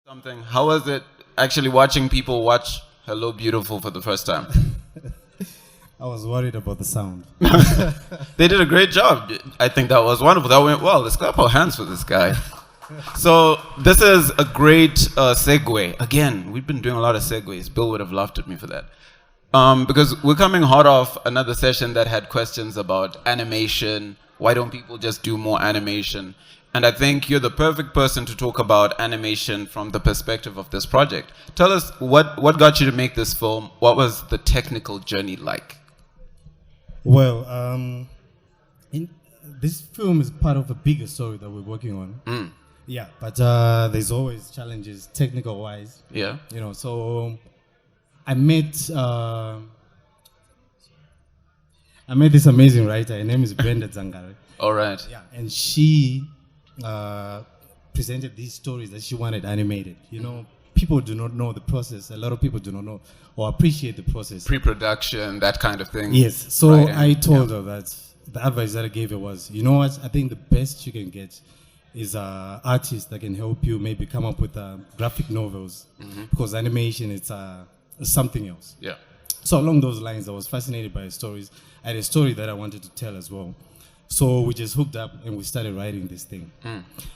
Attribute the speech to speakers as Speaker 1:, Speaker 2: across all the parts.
Speaker 1: Something. How was it actually watching people watch Hello Beautiful for the first time?
Speaker 2: I was worried about the sound.
Speaker 1: They did a great job. I think that was wonderful. That went well. Let's clap our hands for this guy. So this is a great segue. Again, we've been doing a lot of segues. Bill would have laughed at me for that. Because we're coming hot off another session that had questions about animation. Why don't people just do more animation? And I think you're the perfect person to talk about animation from the perspective of this project. Tell us what got you to make this film? What was the technical journey like?
Speaker 2: Well, this film is part of a bigger story that we're working on. Yeah, but there's always challenges technical-wise.
Speaker 1: Yeah.
Speaker 2: You know, so I met this amazing writer. Her name is Brenda Zangare.
Speaker 1: All right.
Speaker 2: Yeah, and she presented these stories that she wanted animated. You know, people do not know the process. A lot of people do not know or appreciate the process.
Speaker 1: Pre-production, that kind of thing.
Speaker 2: Yes. So
Speaker 1: Writing.
Speaker 2: I told her that the advice that I gave her was, you know what? I think the best you can get is artists that can help you maybe come up with graphic novels, because animation it's something else.
Speaker 1: Yeah.
Speaker 2: So along those lines, I was fascinated by the stories. I had a story that I wanted to tell as well. So we just hooked up and we started writing this thing.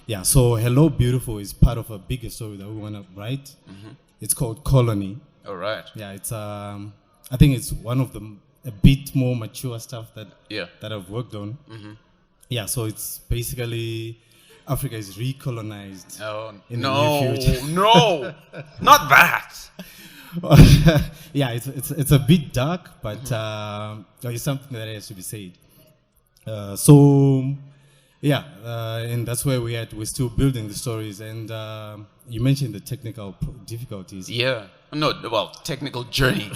Speaker 2: Yeah, so Hello Beautiful is part of a bigger story that we want to write. It's called Colony.
Speaker 1: All right.
Speaker 2: Yeah, it's I think it's one of the a bit more mature stuff that I've worked on. Yeah, so it's basically Africa is recolonized.
Speaker 1: Oh,
Speaker 2: in the near future.
Speaker 1: No, not that.
Speaker 2: Yeah, it's a bit dark, but it's something that has to be said. And that's where we're still building the stories. And you mentioned the technical difficulties.
Speaker 1: Yeah. No, well, technical journey.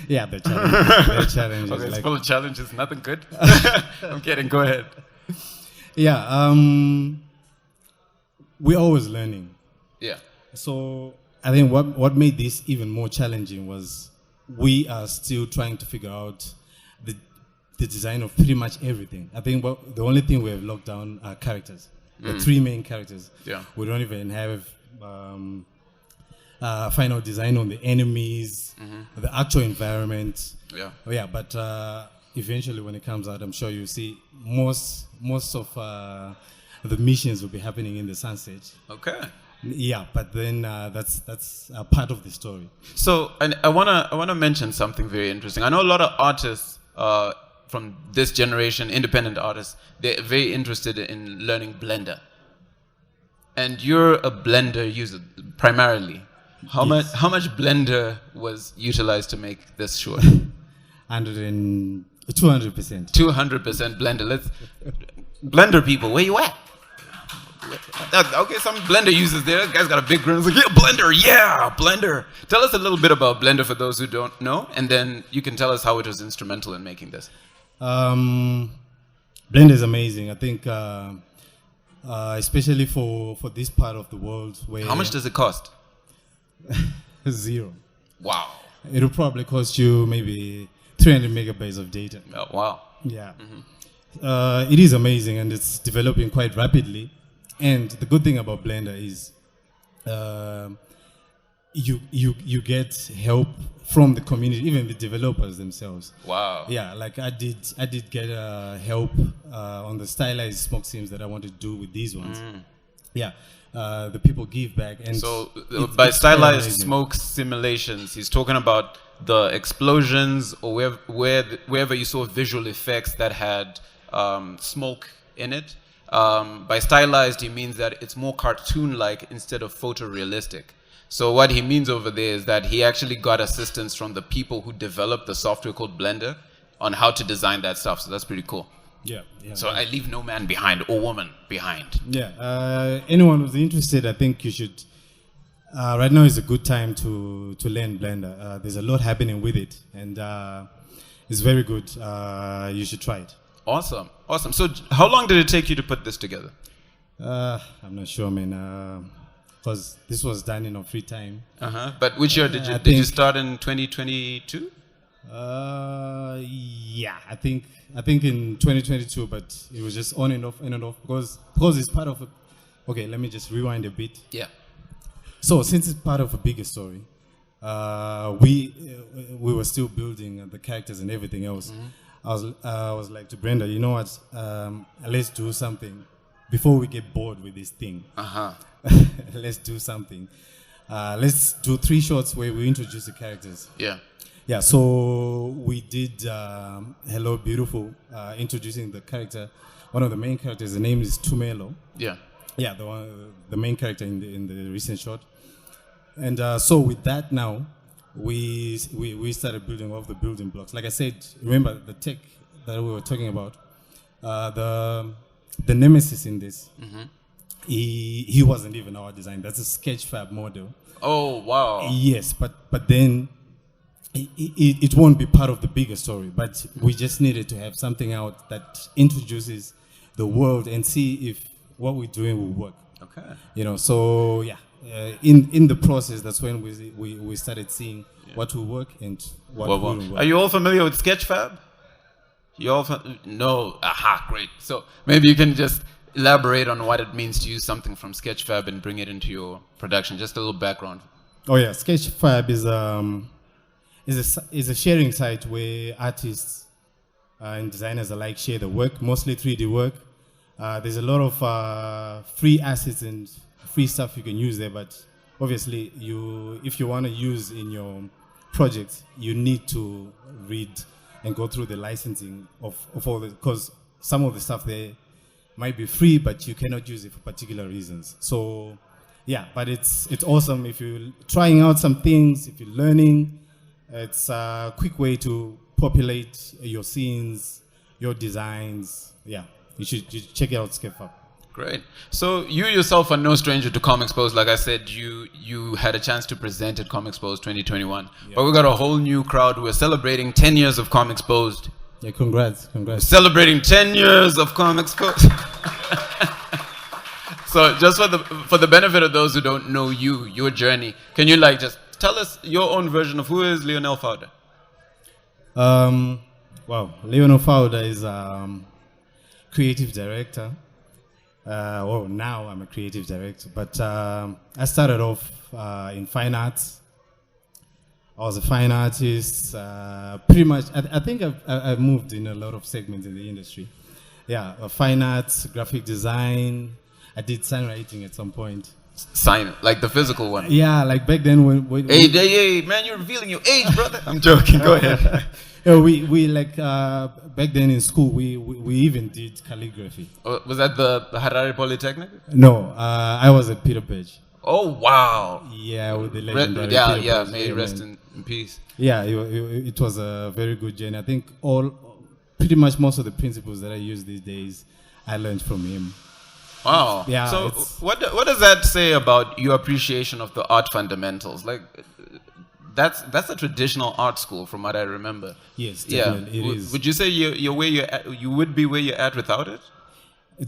Speaker 2: Yeah, the challenges.
Speaker 1: Okay, it's full of challenges. Nothing good. I'm kidding. Go ahead.
Speaker 2: Yeah. We're always learning.
Speaker 1: Yeah.
Speaker 2: So I think what made this even more challenging was we are still trying to figure out the design of pretty much everything. I think the only thing we have locked down are characters. The three main characters. Yeah. We don't even have final design on the enemies, the actual environment. Yeah. Oh, yeah, but eventually when it comes out, I'm sure you'll see most of the missions will be happening in the sunset. Okay. Yeah, but then that's a part of the story.
Speaker 1: So, and I wanna mention something very interesting. I know a lot of artists from this generation, independent artists, they're very interested in learning Blender. And you're a Blender user primarily. How much Blender was utilized to make this short?
Speaker 2: 200%.
Speaker 1: 200% Blender. Blender people, where you at? Okay, some Blender users there. This guy's got a big grin. He's like, yeah, Blender. Tell us a little bit about Blender for those who don't know, and then you can tell us how it was instrumental in making this.
Speaker 2: Blender is amazing. I think, especially for this part of the world where...
Speaker 1: How much does it cost?
Speaker 2: 0.
Speaker 1: Wow.
Speaker 2: It'll probably cost you maybe 300 megabytes of data.
Speaker 1: Oh, wow.
Speaker 2: Yeah. It is amazing, and it's developing quite rapidly. And the good thing about Blender is you get help from the community, even the developers themselves. Wow. Yeah, like I did get help on the stylized smoke sims that I want to do with these ones. Yeah. The people give back. And
Speaker 1: so by stylized smoke simulations, he's talking about the explosions or wherever you saw visual effects that had smoke in it. By stylized, he means that it's more cartoon-like instead of photorealistic. So what he means over there is that he actually got assistance from the people who developed the software called Blender on how to design that stuff. So that's pretty cool. Yeah. So I leave no man behind or woman behind.
Speaker 2: Yeah. Anyone who's interested, I think you should. Right now is a good time to learn Blender. There's a lot happening with it, and it's very good. You should try it.
Speaker 1: Awesome. So how long did it take you to put this together?
Speaker 2: I'm not sure, man. Because this was done in our free time.
Speaker 1: But which year did you start in 2022?
Speaker 2: Yeah, I think in 2022, but it was just on and off because it's part of a... Okay, let me just rewind a bit. Yeah. So since it's part of a bigger story, we were still building the characters and everything else. I was like to Brenda, you know what? Let's do something before we get bored with this thing. Let's do something. Let's do 3 shots where we introduce the characters. Yeah, so we did Hello Beautiful, introducing the character, one of the main characters. The name is Tumelo. Yeah, the main character in the recent shot. And so with that now, we started building off the building blocks. Like I said, remember the tech that we were talking about, the nemesis in this, he wasn't even our design. That's a Sketchfab model.
Speaker 1: Oh, wow.
Speaker 2: Yes, but then it won't be part of the bigger story, but we just needed to have something out that introduces the world and see if what we're doing will work.
Speaker 1: Okay.
Speaker 2: You know, so yeah, in the process, that's when we started seeing what will work and what wouldn't work.
Speaker 1: Are you all familiar with Sketchfab? You all no? Aha, great. So maybe you can just elaborate on what it means to use something from Sketchfab and bring it into your production. Just a little background.
Speaker 2: Oh yeah, Sketchfab is a sharing site where artists and designers alike share the work, mostly 3D work. There's a lot of free assets and free stuff you can use there, but obviously if you want to use in your project, you need to read and go through the licensing of all the, because some of the stuff there might be free, but you cannot use it for particular reasons. So yeah, but it's awesome if you're trying out some things, if you're learning. It's a quick way to populate your scenes, your designs. Yeah, you should check it out, Sketchfab.
Speaker 1: Great. So you yourself are no stranger to Comexposed. Like I said, you had a chance to present at Comexposed 2021. Yeah. But we got a whole new crowd. We're celebrating 10 years of Comexposed.
Speaker 2: Yeah, congrats.
Speaker 1: We're celebrating 10 years of Comexposed. So just for the benefit of those who don't know your journey, can you just tell us your own version of who is Lionel Fowler?
Speaker 2: Well, Lionel Fowler is creative director. Well, now I'm a creative director, but I started off in fine arts. I was a fine artist. Pretty much, I think I've moved in a lot of segments in the industry. Yeah, fine arts, graphic design. I did signwriting at some point.
Speaker 1: Sign, like the physical one?
Speaker 2: Yeah, like back then when
Speaker 1: hey, man, you're revealing your age, brother. I'm joking. Go ahead.
Speaker 2: Yeah, we like back then in school we even did calligraphy.
Speaker 1: Was that the Harare Polytechnic?
Speaker 2: No, I was at Peter Page.
Speaker 1: Oh wow!
Speaker 2: Yeah, with the legendary
Speaker 1: Peter Page. May he rest in peace.
Speaker 2: Yeah, it was a very good journey. I think pretty much most of the principles that I use these days, I learned from him.
Speaker 1: Wow. Yeah. So what does that say about your appreciation of the art fundamentals? Like, that's a traditional art school from what I remember.
Speaker 2: Yes, definitely. It is.
Speaker 1: Would you say you would be where you're at without it?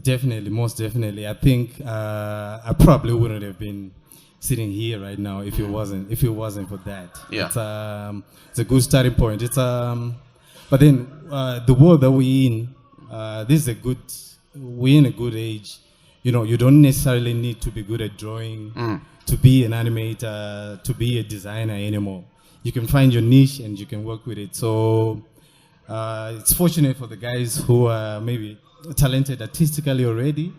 Speaker 2: Definitely, most definitely. I think I probably wouldn't have been sitting here right now if it wasn't for that.
Speaker 1: Yeah.
Speaker 2: It's a good starting point. But then the world that we're in, we're in a good age. You know, you don't necessarily need to be good at drawing, to be an animator, to be a designer anymore. You can find your niche and you can work with it. So it's fortunate for the guys who are maybe talented artistically already,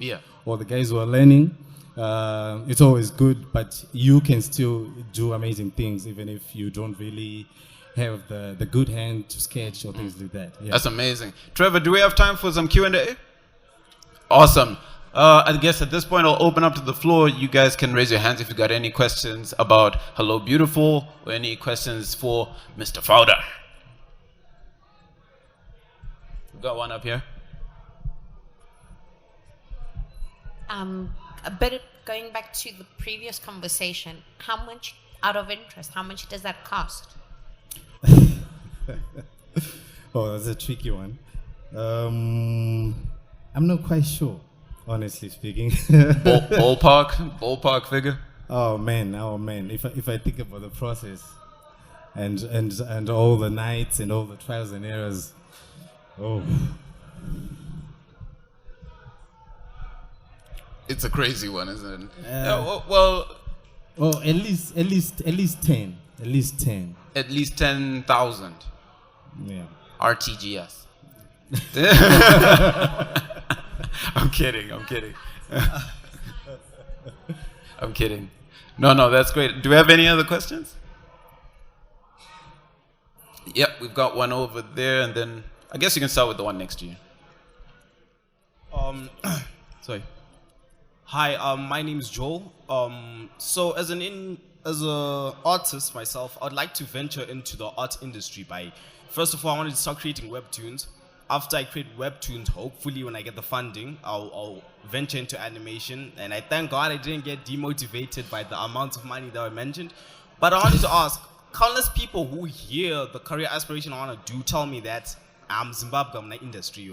Speaker 2: or the guys who are learning. It's always good, but you can still do amazing things even if you don't really have the good hand to sketch or things like that. Yeah.
Speaker 1: That's amazing. Trevor, do we have time for some Q&A? Awesome. I guess at this point I'll open up to the floor. You guys can raise your hands if you got any questions about Hello Beautiful or any questions for Mr. Fowler. We've got one up here.
Speaker 3: A bit going back to the previous conversation, how much, out of interest, how much does that cost?
Speaker 2: Oh, that's a tricky one. I'm not quite sure, honestly speaking.
Speaker 1: Ballpark figure?
Speaker 2: Oh man. If I think about the process and all the nights and all the trials and errors,
Speaker 1: it's a crazy one, isn't it? Well,
Speaker 2: Oh, at least 10. At least 10.
Speaker 1: At least 10,000
Speaker 2: Yeah.
Speaker 1: RTGS. I'm kidding. I'm kidding. No, that's great. Do we have any other questions? Yep, we've got one over there, and then I guess you can start with the one next to you.
Speaker 4: Sorry. Hi, my name is Joel. So as an artist myself, I'd like to venture into the art industry by, first of all, I wanted to start creating webtoons. After I create webtoons, hopefully when I get the funding, I'll venture into animation. And I thank God I didn't get demotivated by the amount of money that I mentioned. But I wanted to ask, countless people who hear the career aspiration I want to do tell me that I'm Zimbabwe, I'm in the industry.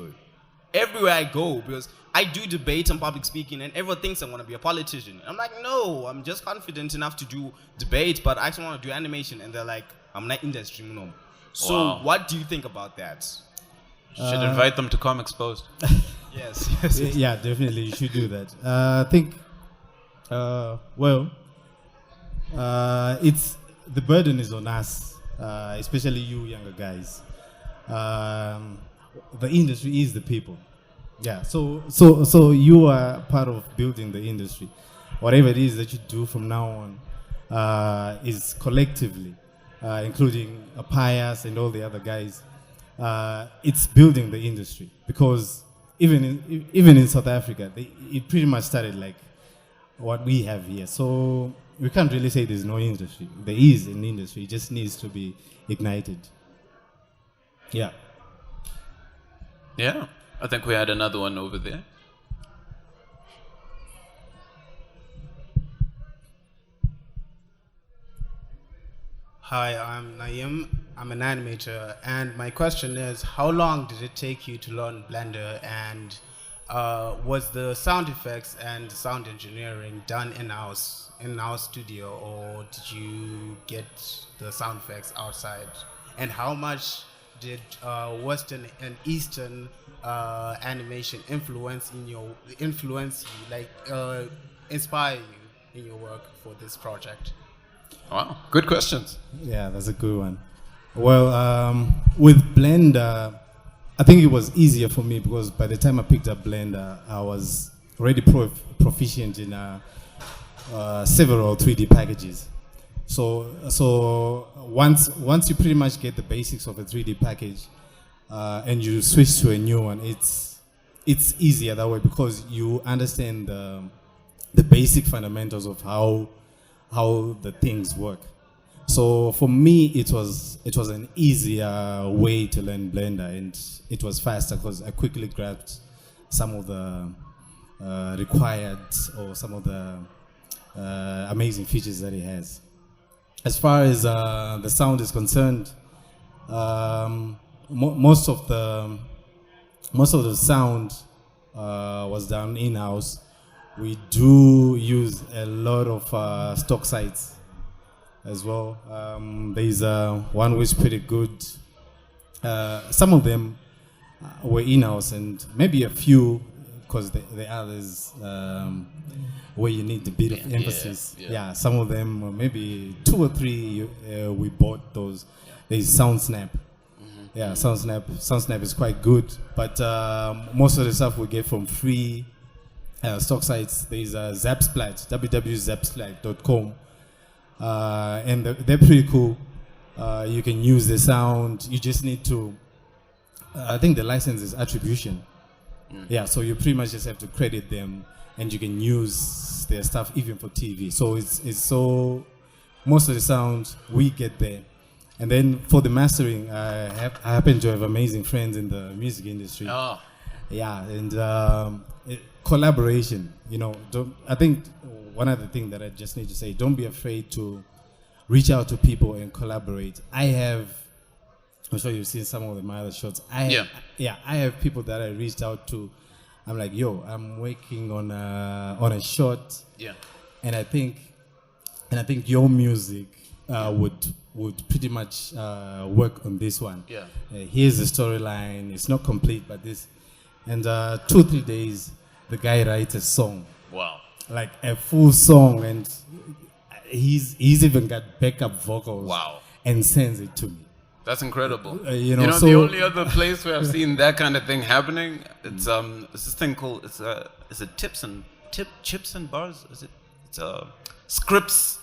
Speaker 4: Everywhere I go, because I do debate and public speaking, and everyone thinks I'm going to be a politician. I'm like, no, I'm just confident enough to do debate, but I actually want to do animation. And they're like, I'm not industry. No. So
Speaker 1: Wow.
Speaker 4: what do you think about that?
Speaker 1: Should invite them to Comexposed.
Speaker 4: Yes.
Speaker 2: Yeah, definitely you should do that. I think, it's the burden is on us, especially you younger guys. The industry is the people. Yeah, so you are part of building the industry. Whatever it is that you do from now on is collectively, including Pius and all the other guys. It's building the industry, because even in South Africa, it pretty much started like what we have here. So we can't really say there's no industry. There is an industry. It just needs to be ignited. Yeah.
Speaker 1: Yeah, I think we had another one over there.
Speaker 5: Hi, I'm Naeem. I'm an animator, and my question is, how long did it take you to learn Blender, and was the sound effects and sound engineering done in-house studio, or did you get the sound effects outside? And how much did Western and Eastern animation inspire you in your work for this project?
Speaker 1: Wow, good questions.
Speaker 2: Yeah, that's a good one. Well, with Blender, I think it was easier for me because by the time I picked up Blender, I was already proficient in several 3D packages. So once you pretty much get the basics of a 3D package and you switch to a new one, it's easier that way because you understand the basic fundamentals of how the things work. So for me, it was an easier way to learn Blender, and it was faster because I quickly grabbed some of the required or some of the amazing features that it has. As far as the sound is concerned, most of the sound was done in-house. We do use a lot of stock sites as well. There's one which is pretty good. Some of them were in-house, and maybe a few, because the others where you need a bit of emphasis. Yeah, some of them, maybe 2 or 3, we bought those. There's SoundSnap. Yeah, SoundSnap is quite good, but most of the stuff we get from free stock sites. There's Zapsplat, www.zapsplat.com, and they're pretty cool. You can use the sound. You just need to, I think the license is attribution. Yeah, so you pretty much just have to credit them, and you can use their stuff even for TV. So it's so, most of the sound we get there. And then for the mastering, I happen to have amazing friends in the music industry.
Speaker 1: Oh.
Speaker 2: Yeah, and collaboration. I think one other thing that I just need to say: don't be afraid to reach out to people and collaborate. I'm sure you've seen some of my other shots. I have people that I reached out to. I'm like, yo, I'm working on a shot.
Speaker 1: Yeah.
Speaker 2: And I think your music would pretty much work on this one.
Speaker 1: Yeah.
Speaker 2: Here's the storyline. It's not complete, but this. And 2-3 days, the guy writes a song.
Speaker 1: Wow.
Speaker 2: Like a full song, and he's even got backup vocals.
Speaker 1: Wow.
Speaker 2: And sends it to me.
Speaker 1: That's incredible.
Speaker 2: You know,
Speaker 1: the only other place where I've seen that kind of thing happening, it's this thing called is it chips and bars? It's scripts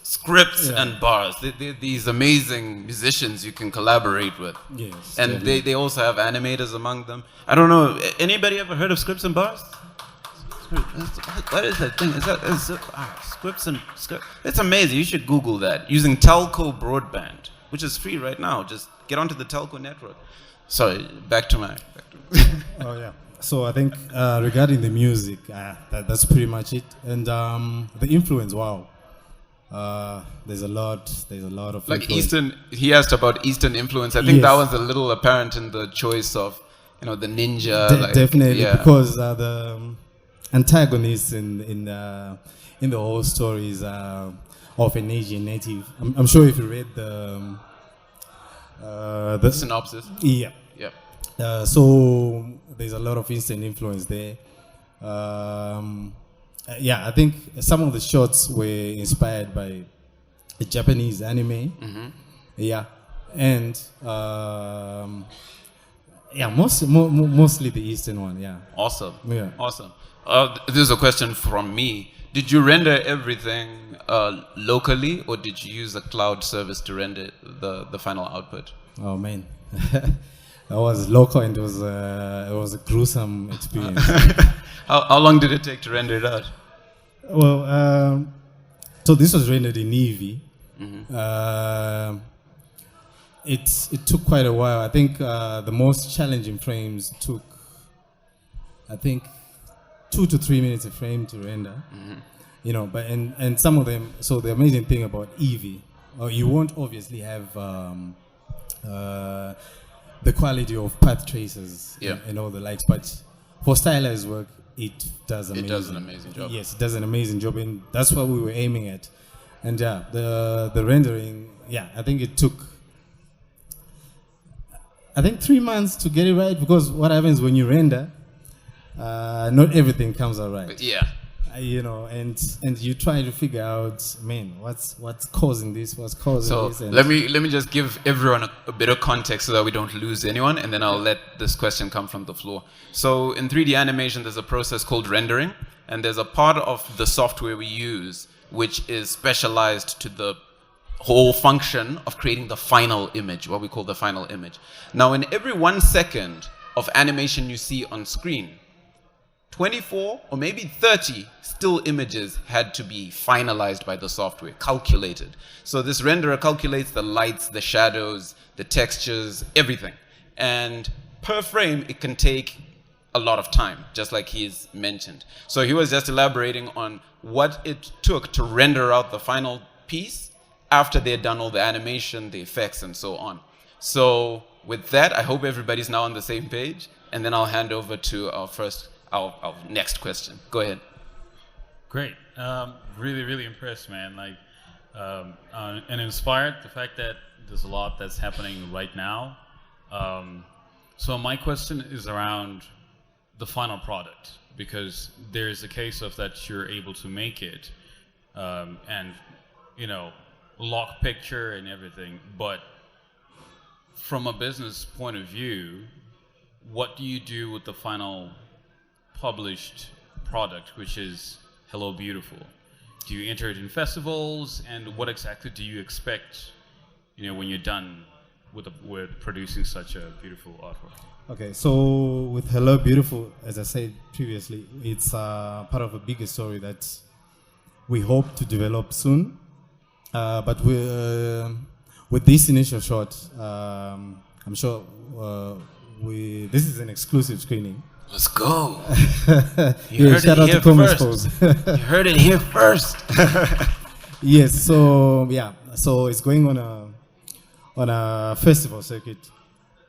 Speaker 1: and bars. They're these amazing musicians you can collaborate with.
Speaker 2: Yes.
Speaker 1: And they also have animators among them. I don't know. Anybody ever heard of scripts and bars? What is that thing? Scripts and scripts. It's amazing. You should Google that using telco broadband, which is free right now. Just get onto the telco network. Sorry, back to
Speaker 2: Oh yeah. So I think regarding the music, that's pretty much it. And the influence, wow. There's a lot of
Speaker 1: like
Speaker 2: influence.
Speaker 1: Eastern. He asked about Eastern influence. I think
Speaker 2: Yes.
Speaker 1: that was a little apparent in the choice of the ninja.
Speaker 2: Definitely,
Speaker 1: yeah.
Speaker 2: because the antagonists in the whole story is of an Asian native. I'm sure if you read the
Speaker 1: synopsis.
Speaker 2: Yeah.
Speaker 1: Yeah.
Speaker 2: So there's a lot of Eastern influence there. I think some of the shots were inspired by a Japanese anime.
Speaker 1: Mm-hmm.
Speaker 2: Yeah, and mostly the Eastern one. Yeah.
Speaker 1: Awesome.
Speaker 2: Yeah.
Speaker 1: Awesome. This is a question from me. Did you render everything locally, or did you use a cloud service to render the final output?
Speaker 2: Oh man, I was local, and it was a gruesome experience.
Speaker 1: How long did it take to render it out?
Speaker 2: Well, so this was rendered in Eevee.
Speaker 1: Mm-hmm.
Speaker 2: It took quite a while. I think the most challenging frames took, I think, 2 to 3 minutes a frame to render.
Speaker 1: Mm-hmm.
Speaker 2: But and some of them. So the amazing thing about Eevee, you won't obviously have the quality of path traces and all the likes, but for stylized work, it does amazing.
Speaker 1: It does an amazing job.
Speaker 2: Yes, it does an amazing job, and that's what we were aiming at. And the rendering, I think it took 3 months to get it right, because what happens when you render, not everything comes out right.
Speaker 1: Yeah.
Speaker 2: And you try to figure out, man, what's causing this? What's causing
Speaker 1: So
Speaker 2: this?
Speaker 1: let me just give everyone a bit of context so that we don't lose anyone, and then I'll let this question come from the floor. So in 3D animation, there's a process called rendering, and there's a part of the software we use which is specialized to the whole function of creating the final image, what we call the final image. Now, in every 1 second of animation you see on screen, 24 or maybe 30 still images had to be finalized by the software, calculated. So this renderer calculates the lights, the shadows, the textures, everything. And per frame, it can take a lot of time, just like he's mentioned. So he was just elaborating on what it took to render out the final piece after they had done all the animation, the effects, and so on. So with that, I hope everybody's now on the same page, and then I'll hand over to our next question. Go ahead.
Speaker 6: Great. Really, really impressed, man. And inspired. The fact that there's a lot that's happening right now. So my question is around the final product, because there's a case of that you're able to make it, and lock picture and everything. But from a business point of view, what do you do with the final published product, which is Hello Beautiful? Do you enter it in festivals, and what exactly do you expect, when you're done with producing such a beautiful artwork?
Speaker 2: Okay, so with Hello Beautiful, as I said previously, it's part of a bigger story that we hope to develop soon. But with this initial shot, I'm sure this is an exclusive screening.
Speaker 1: Let's go.
Speaker 2: Shout out to Comexposed.
Speaker 1: You heard it here first.
Speaker 2: Yes, so it's going on a festival circuit.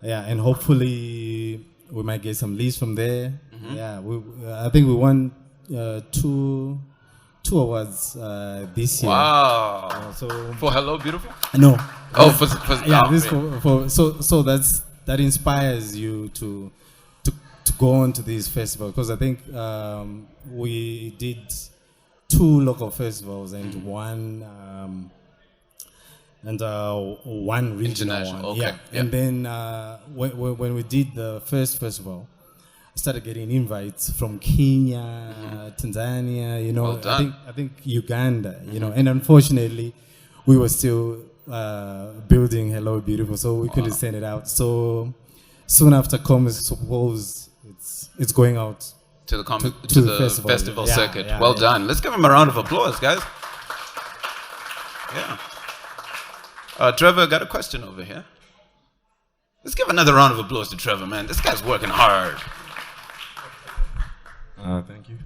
Speaker 2: Yeah, and hopefully we might get some leads from there. Mm-hmm. Yeah, I think we won two awards this year.
Speaker 1: Wow.
Speaker 2: So
Speaker 1: for Hello Beautiful?
Speaker 2: No.
Speaker 1: Oh, for
Speaker 2: this so that inspires you to go on to this festival, because I think we did 2 local festivals and one regional
Speaker 1: International,
Speaker 2: one.
Speaker 1: okay, yeah.
Speaker 2: And then when we did the first festival, I started getting invites from Kenya, Tanzania, you know,
Speaker 1: Well done.
Speaker 2: I think Uganda, you know, and unfortunately we were still building Hello Beautiful, so we couldn't send it out. So soon after Comexposed, it's going out
Speaker 1: To the,
Speaker 2: to
Speaker 1: the
Speaker 2: the
Speaker 1: festival
Speaker 2: Yeah,
Speaker 1: circuit.
Speaker 2: yeah,
Speaker 1: Well
Speaker 2: yeah.
Speaker 1: done. Let's give him a round of applause, guys. Yeah. Trevor, got a question over here. Let's give another round of applause to Trevor, man. This guy's working hard.
Speaker 7: Thank you.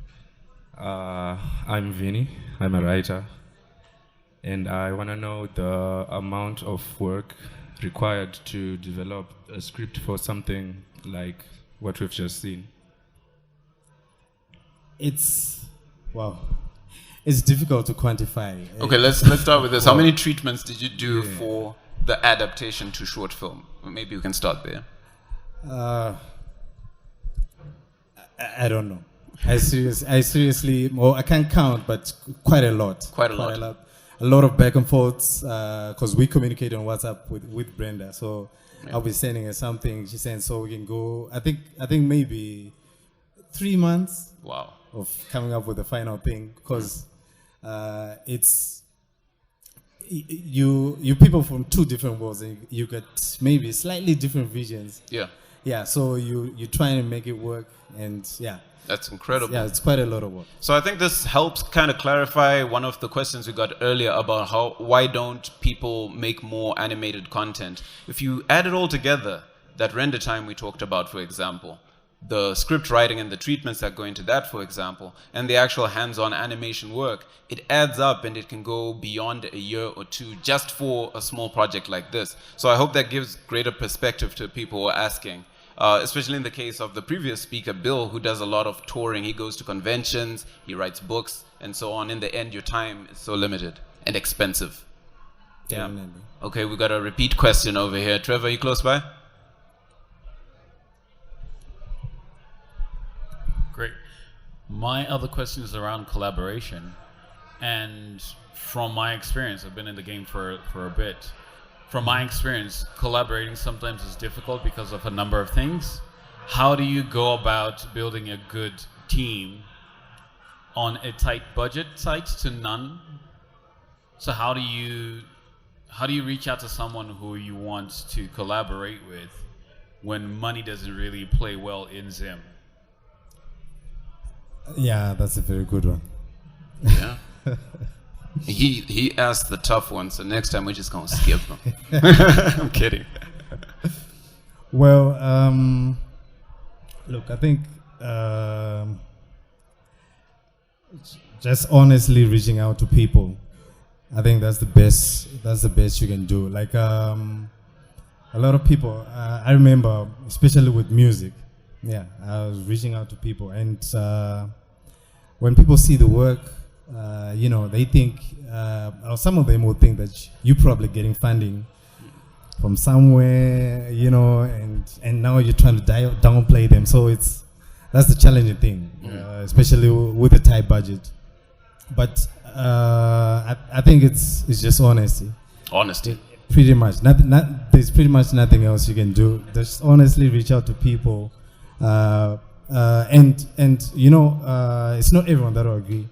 Speaker 7: I'm Vinny. I'm a writer. And I want to know the amount of work required to develop a script for something like what we've just seen.
Speaker 2: It's difficult to quantify.
Speaker 1: Okay, let's start with this. How many treatments did you do for the adaptation to short film? Maybe we can start there.
Speaker 2: I don't know. I seriously, well, I can't count, but quite a lot.
Speaker 1: Quite a lot.
Speaker 2: A lot of back and forths, because we communicate on WhatsApp with Brenda. So I'll be sending her something. She's saying, so we can go. I think maybe 3 months.
Speaker 1: Wow.
Speaker 2: Of coming up with the final thing, because it's you people from 2 different worlds, and you get maybe slightly different visions. Yeah. So you try and make it work, and
Speaker 1: that's incredible.
Speaker 2: It's quite a lot of work.
Speaker 1: So I think this helps kind of clarify one of the questions we got earlier about why don't people make more animated content. If you add it all together, that render time we talked about, for example, the script writing and the treatments that go into that, for example, and the actual hands-on animation work, it adds up and it can go beyond a year or 2 just for a small project like this. So I hope that gives greater perspective to people who are asking, especially in the case of the previous speaker, Bill, who does a lot of touring. He goes to conventions, he writes books, and so on. In the end, your time is so limited and expensive. Yeah.
Speaker 2: Definitely.
Speaker 1: Okay, we got a repeat question over here. Trevor, are you close by?
Speaker 6: Great. My other question is around collaboration. And from my experience, I've been in the game for a bit. From my experience, collaborating sometimes is difficult because of a number of things. How do you go about building a good team on a tight budget, tight to none? So how do you reach out to someone who you want to collaborate with when money doesn't really play well in Zim?
Speaker 2: Yeah, that's a very good one.
Speaker 1: Yeah. He asked the tough one, so next time we're just gonna skip them. I'm kidding.
Speaker 2: Well, look, I think just honestly reaching out to people, I think that's the best you can do. Like a lot of people, I remember, especially with music, I was reaching out to people, and when people see the work, they think, or some of them will think that you're probably getting funding from somewhere, and now you're trying to downplay them. So that's the challenging thing, especially with a tight budget. But I think it's just honesty.
Speaker 1: Honesty.
Speaker 2: Pretty much. There's pretty much nothing else you can do. Just honestly reach out to people, and it's not everyone that will agree,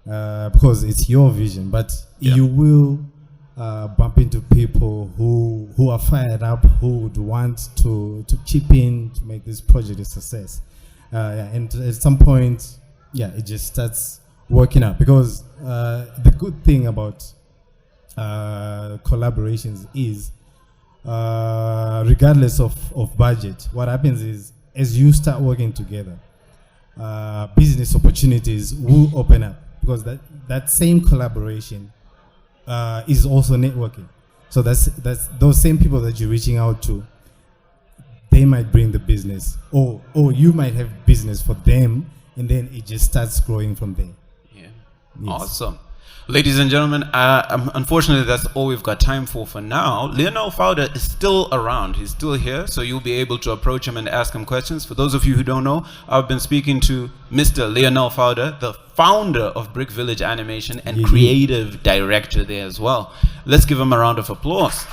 Speaker 2: because it's your vision. But you will bump into people who are fired up, who would want to chip in to make this project a success. And at some point, it just starts working out. Because the good thing about collaborations is, regardless of budget, what happens is, as you start working together, business opportunities will open up, because that same collaboration is also networking. So that's those same people that you're reaching out to, they might bring the business, or you might have business for them, and then it just starts growing from there.
Speaker 1: Yeah.
Speaker 2: Yes.
Speaker 1: Awesome. Ladies and gentlemen, unfortunately, that's all we've got time for now. Lionel Fowler is still around. He's still here, so you'll be able to approach him and ask him questions. For those of you who don't know, I've been speaking to Mr. Lionel Fowler, the founder of Brick Village Animation and creative director there as well. Let's give him a round of applause.